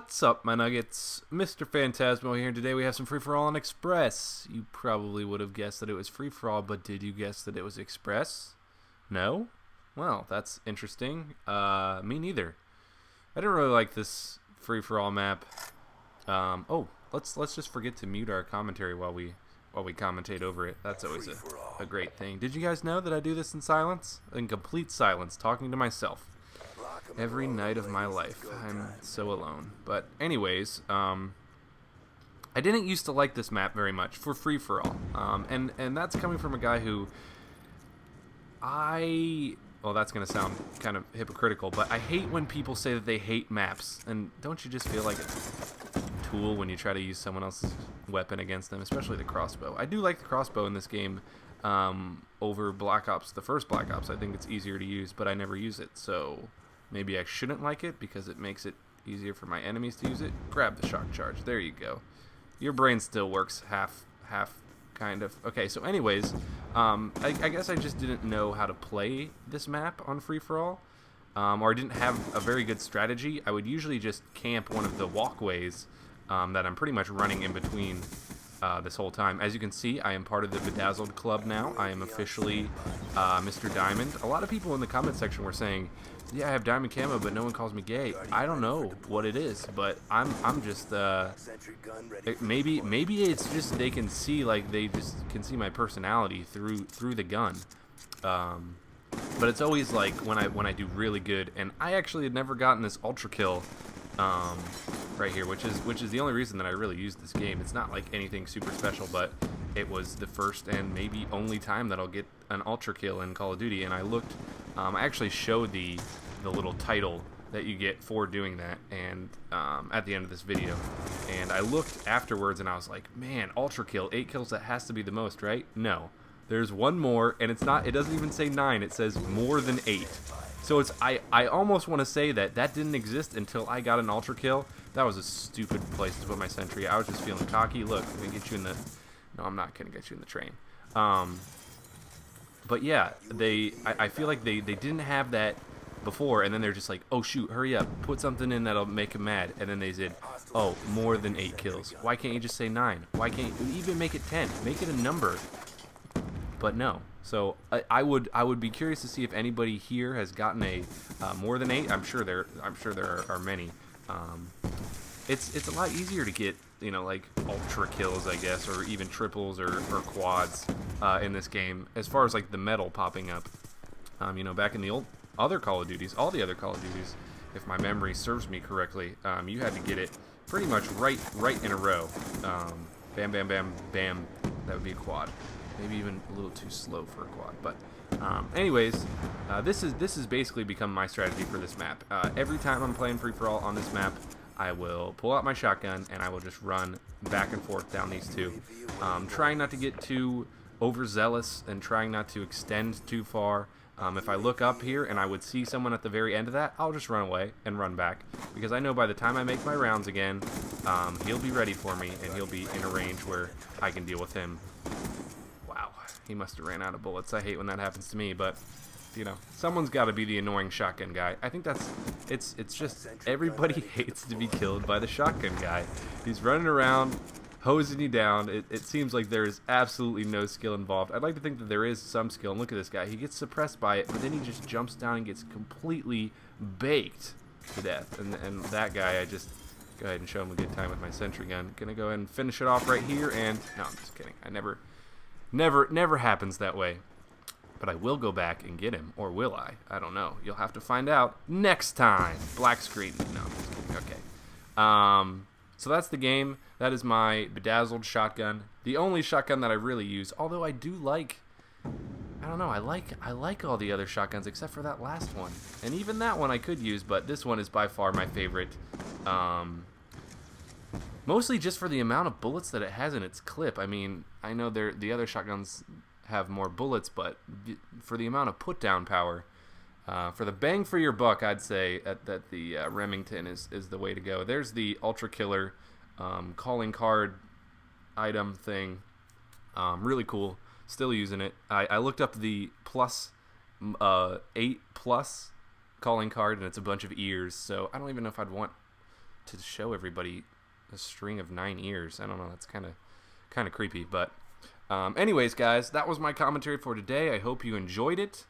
What's up, my nuggets? MisterFantasmo here, and today we have some free-for-all on Express. You probably would have guessed that it was free-for-all, but did you guess that it was Express? No? Well, that's interesting. Me neither. I didn't really like this free-for-all map. Let's just forget to mute our commentary while we commentate over it. That's always a great thing. Did you guys know that I do this in silence? In complete silence, talking to myself. Every night of my life. I'm so alone. But anyways, I didn't used to like this map very much for free-for-all. And that's coming from a guy who well, that's going to sound kind of hypocritical, but I hate when people say that they hate maps. And don't you just feel like a tool when you try to use someone else's weapon against them, especially the crossbow? I do like the crossbow in this game over Black Ops, the first Black Ops. I think it's easier to use, but I never use it, so maybe I shouldn't like it because it makes it easier for my enemies to use it. Grab the shock charge. There you go. Your brain still works half kind of. Okay, so anyways, I guess I just didn't know how to play this map on free-for-all, or I didn't have a very good strategy. I would usually just camp one of the walkways that I'm pretty much running in between this whole time. As you can see, I am part of the Bedazzled Club now. I am officially Mr. Diamond. A lot of people in the comment section were saying, yeah, I have diamond camo, but no one calls me gay. I don't know what it is, but I'm just maybe it's just they can see, like, they just can see my personality through the gun. But it's always like when I do really good, and I actually had never gotten this ultra kill right here, which is the only reason that I really used this game. It's not like anything super special, but it was the first and maybe only time that I'll get an ultra kill in Call of Duty. And I looked, I actually showed the little title that you get for doing that, and at the end of this video, and I looked afterwards and I was like, man, ultra kill, 8 kills, that has to be the most, right? No, there's one more, and it's not, it doesn't even say 9, it says more than 8. So it's, I almost want to say that didn't exist until I got an ultra kill. That was a stupid place to put my sentry. I was just feeling cocky. Look, I'm gonna get you in the, no, I'm not gonna get you in the train. But yeah, I feel like they didn't have that before, and then they're just like, oh shoot, hurry up, put something in that'll make him mad, and then they said, oh, more than 8 kills. Why can't you just say 9? Why can't you even make it 10? Make it a number. But no. So I would be curious to see if anybody here has gotten a more than 8. I'm sure there are many. It's a lot easier to get, you know, like ultra kills, I guess, or even triples or quads in this game, as far as like the medal popping up. You know, back in the old other Call of Duties, all the other Call of Duties, if my memory serves me correctly, you had to get it pretty much right in a row. Bam, bam, bam, bam. That would be a quad. Maybe even a little too slow for a quad. But anyways, this has basically become my strategy for this map. Every time I'm playing free-for-all on this map, I will pull out my shotgun and I will just run back and forth down these two, trying not to get too overzealous and trying not to extend too far. If I look up here and I would see someone at the very end of that, I'll just run away and run back, because I know by the time I make my rounds again, he'll be ready for me and he'll be in a range where I can deal with him. Wow, he must have ran out of bullets. I hate when that happens to me, but you know, someone's got to be the annoying shotgun guy. I think it's just everybody hates to be killed by the shotgun guy. He's running around hosing you down. It seems like there is absolutely no skill involved. I'd like to think that there is some skill. And look at this guy. He gets suppressed by it, but then he just jumps down and gets completely baked to death. And that guy, I just go ahead and show him a good time with my sentry gun. Gonna go ahead and finish it off right here. And no, I'm just kidding. I never happens that way. But I will go back and get him, or will I? I don't know. You'll have to find out next time. Black screen. No, I'm just kidding. Okay. So that's the game. That is my Bedazzled shotgun. The only shotgun that I really use, although I do like, I don't know, I like all the other shotguns except for that last one. And even that one I could use, but this one is by far my favorite. Mostly just for the amount of bullets that it has in its clip. I mean, I know the other shotguns have more bullets, but for the amount of put-down power, for the bang for your buck, I'd say that the Remington is the way to go. There's the Ultra Killer calling card item thing. Really cool. Still using it. I looked up the plus 8 plus calling card, and it's a bunch of ears, so I don't even know if I'd want to show everybody a string of 9 ears. I don't know. That's kind of creepy. But anyways, guys, that was my commentary for today. I hope you enjoyed it.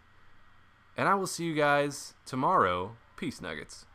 And I will see you guys tomorrow. Peace, Nuggets.